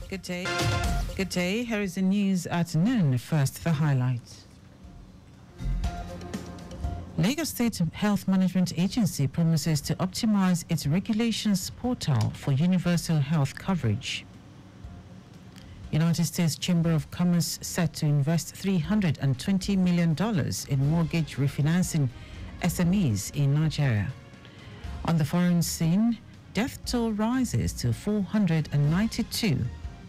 Good day. Good day. Here is the news at noon. First, the highlights. Lagos State Health Management Agency promises to optimize its regulations portal for universal health coverage. United States Chamber of Commerce set to invest $320 million in mortgage refinancing SMEs in Nigeria. On the foreign scene, death toll rises to 492,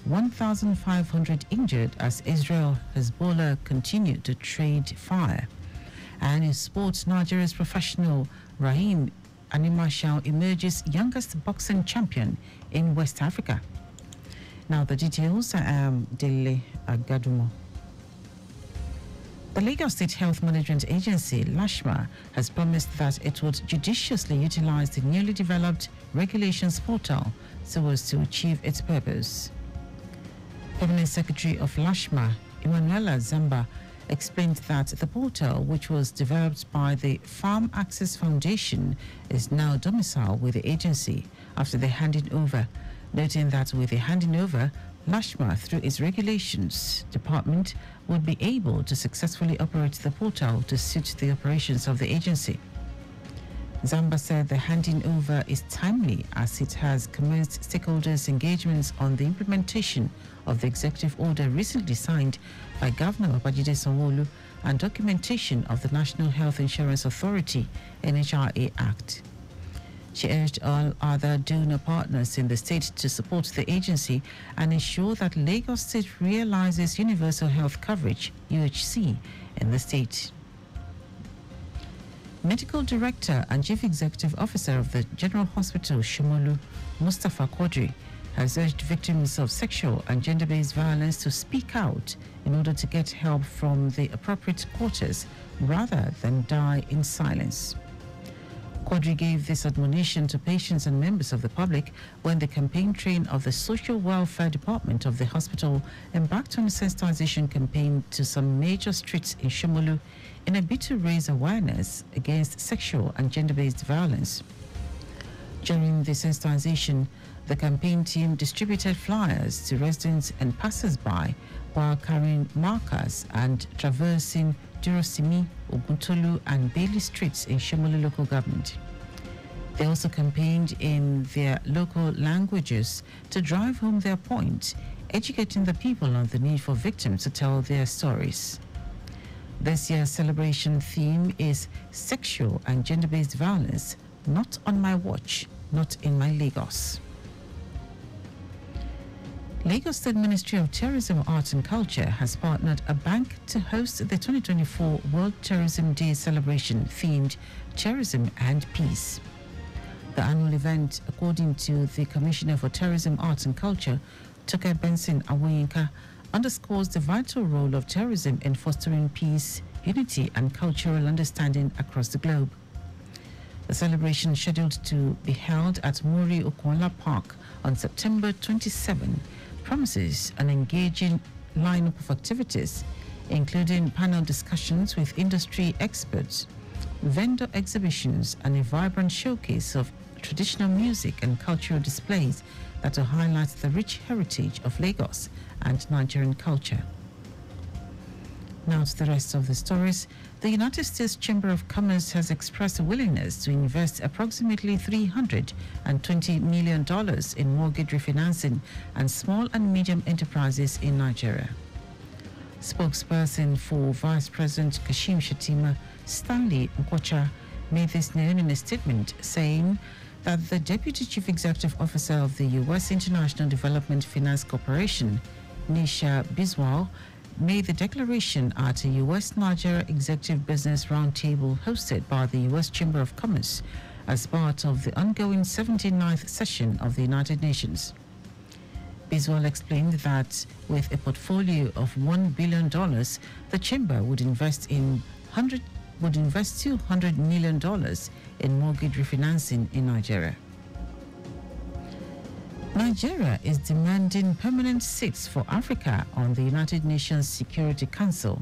1,500 injured as Israel Hezbollah continue to trade fire. And in sports, Nigeria's professional Rahim Animashal emerges youngest boxing champion in West Africa. Now the details, Dele Agadumo. The Lagos State Health Management Agency, LASHMA, has promised that it would judiciously utilize the newly developed regulations portal so as to achieve its purpose. Permanent Secretary of LASHMA, Emanuela Zamba, explained that the portal, which was developed by the Farm Access Foundation, is now domiciled with the agency after the handing over, noting that with the handing over, LASHMA, through its regulations department, would be able to successfully operate the portal to suit the operations of the agency. Zamba said the handing over is timely as it has commenced stakeholders' engagements on the implementation of the executive order recently signed by Governor Babajide Sanwo-Olu and documentation of the National Health Insurance Authority NHRA Act. She urged all other donor partners in the state to support the agency and ensure that Lagos State realizes universal health coverage (UHC) in the state. Medical Director and Chief Executive Officer of the General Hospital Shomolu, Mustafa Quadri, has urged victims of sexual and gender-based violence to speak out in order to get help from the appropriate quarters rather than die in silence. Quadri gave this admonition to patients and members of the public when the campaign train of the Social Welfare Department of the hospital embarked on a sensitization campaign to some major streets in Shomolu in a bid to raise awareness against sexual and gender-based violence. During the sensitization, the campaign team distributed flyers to residents and passers-by while carrying markers and traversing Durosimi, Oguntolu and Bailey streets in Shomolu local government. They also campaigned in their local languages to drive home their point, educating the people on the need for victims to tell their stories. This year's celebration theme is sexual and gender-based violence, not on my watch, not in my Lagos. Lagos State Ministry of Tourism, Arts and Culture has partnered a bank to host the 2024 World Tourism Day celebration themed Tourism and Peace. The annual event, according to the Commissioner for Tourism, Arts and Culture, Toke Benson Awoyinka, underscores the vital role of tourism in fostering peace, unity and cultural understanding across the globe. The celebration, scheduled to be held at Muri Okola Park on September 27, promises an engaging lineup of activities, including panel discussions with industry experts, vendor exhibitions, and a vibrant showcase of traditional music and cultural displays that will highlight the rich heritage of Lagos and Nigerian culture. Now to the rest of the stories. The United States Chamber of Commerce has expressed a willingness to invest approximately $320 million in mortgage refinancing and small and medium enterprises in Nigeria. Spokesperson for Vice President Kashim Shettima, Stanley Nkwocha, made this known in a statement saying that the Deputy Chief Executive Officer of the U.S. International Development Finance Corporation, Nisha Biswal, made the declaration at a U.S.-Nigeria Executive Business Roundtable hosted by the U.S. Chamber of Commerce as part of the ongoing 79th session of the United Nations. Biswal explained that with a portfolio of $1 billion, the Chamber would invest $200 million in mortgage refinancing in Nigeria. Nigeria is demanding permanent seats for Africa on the United Nations Security Council.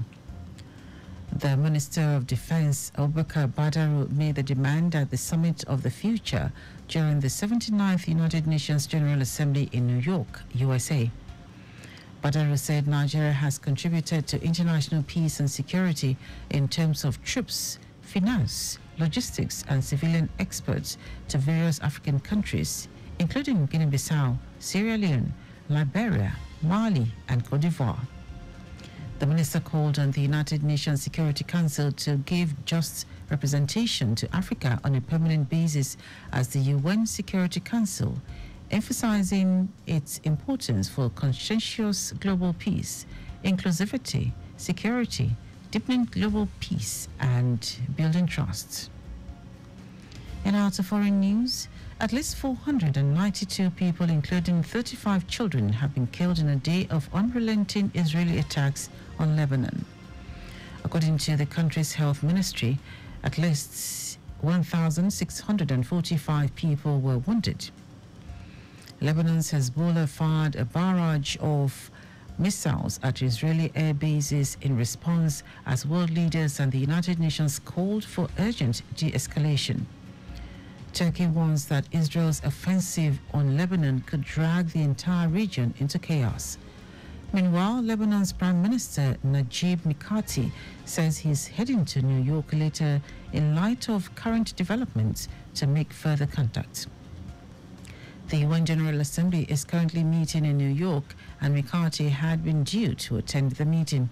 The Minister of Defense, Abubakar Badaru, made the demand at the Summit of the Future during the 79th United Nations General Assembly in New York, USA. Badaro said Nigeria has contributed to international peace and security in terms of troops, finance, logistics, and civilian experts to various African countries, including Guinea-Bissau, Sierra Leone, Liberia, Mali, and Cote d'Ivoire. The minister called on the United Nations Security Council to give just representation to Africa on a permanent basis as the UN Security Council, emphasizing its importance for conscientious global peace, inclusivity, security, deepening global peace, and building trust. In out of foreign news, at least 492 people, including 35 children, have been killed in a day of unrelenting Israeli attacks on Lebanon. According to the country's health ministry, at least 1,645 people were wounded. Lebanon's Hezbollah fired a barrage of missiles at Israeli air bases in response as world leaders and the United Nations called for urgent de-escalation. Turkey warns that Israel's offensive on Lebanon could drag the entire region into chaos. Meanwhile, Lebanon's Prime Minister Najib Mikati says he's heading to New York later in light of current developments to make further contact. The UN General Assembly is currently meeting in New York, and Mikati had been due to attend the meeting.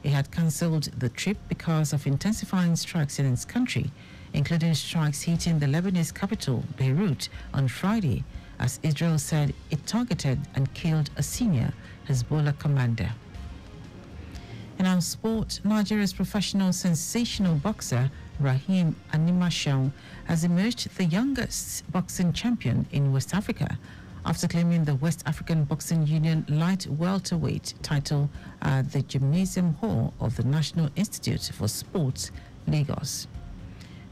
He had cancelled the trip because of intensifying strikes in his country, including strikes hitting the Lebanese capital, Beirut, on Friday, as Israel said it targeted and killed a senior Hezbollah commander. In our sport, Nigeria's professional sensational boxer Rahim Animashau has emerged the youngest boxing champion in West Africa after claiming the West African Boxing Union light welterweight title at the Gymnasium Hall of the National Institute for Sports, Lagos.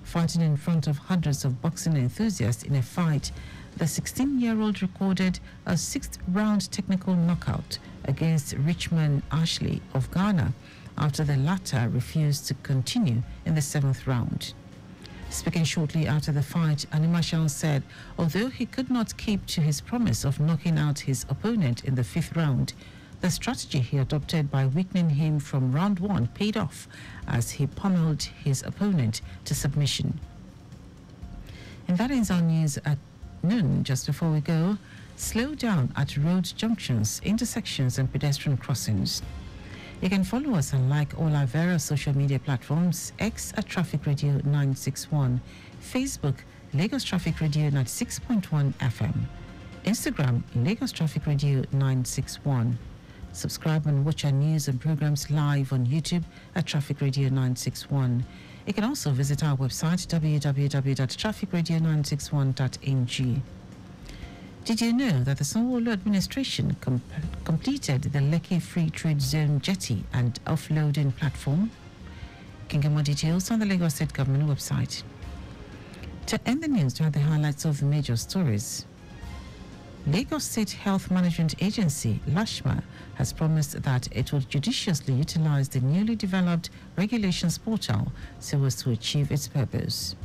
Fighting in front of hundreds of boxing enthusiasts in a fight, the 16-year-old recorded a sixth-round technical knockout against Richmond Ashley of Ghana after the latter refused to continue in the seventh round. Speaking shortly after the fight, Animashau said although he could not keep to his promise of knocking out his opponent in the fifth round, the strategy he adopted by weakening him from round one paid off as he pummeled his opponent to submission. And that ends our news at noon. Just before we go, slow down at road junctions, intersections, and pedestrian crossings. You can follow us and like all our various social media platforms: X at Traffic Radio 961, Facebook Lagos Traffic Radio 96.1 FM, Instagram Lagos Traffic Radio 961. Subscribe and watch our news and programs live on YouTube at Traffic Radio 961. You can also visit our website www.trafficradio961.ng. Did you know that the Sanwo-Olu administration completed the Lekki Free Trade Zone jetty and offloading platform? You can get more details on the Lagos State Government website. To end the news, to have the highlights of the major stories. Lagos State Health Management Agency, LASHMA, has promised that it will judiciously utilize the newly developed regulations portal so as to achieve its purpose.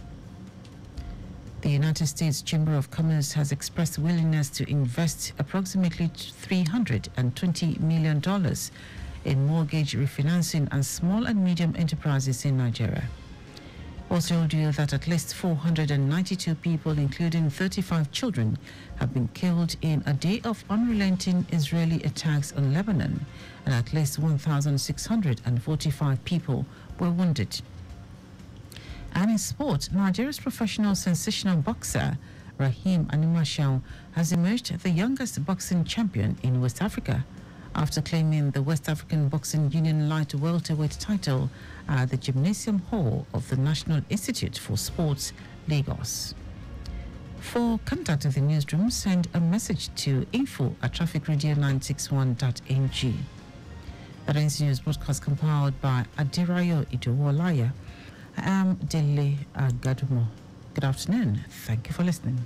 The United States Chamber of Commerce has expressed willingness to invest approximately $320 million in mortgage refinancing and small and medium enterprises in Nigeria. Also told you that at least 492 people, including 35 children, have been killed in a day of unrelenting Israeli attacks on Lebanon, and at least 1,645 people were wounded. And in sport, Nigeria's professional sensational boxer Rahim Animashau has emerged the youngest boxing champion in West Africa after claiming the West African Boxing Union light welterweight title at the Gymnasium Hall of the National Institute for Sports, Lagos. For contact with the newsroom, send a message to info@trafficradio961.ng. That ends the news broadcast compiled by Adirayo Idowolaya. I am Dele Agadumo. Good afternoon. Thank you for listening.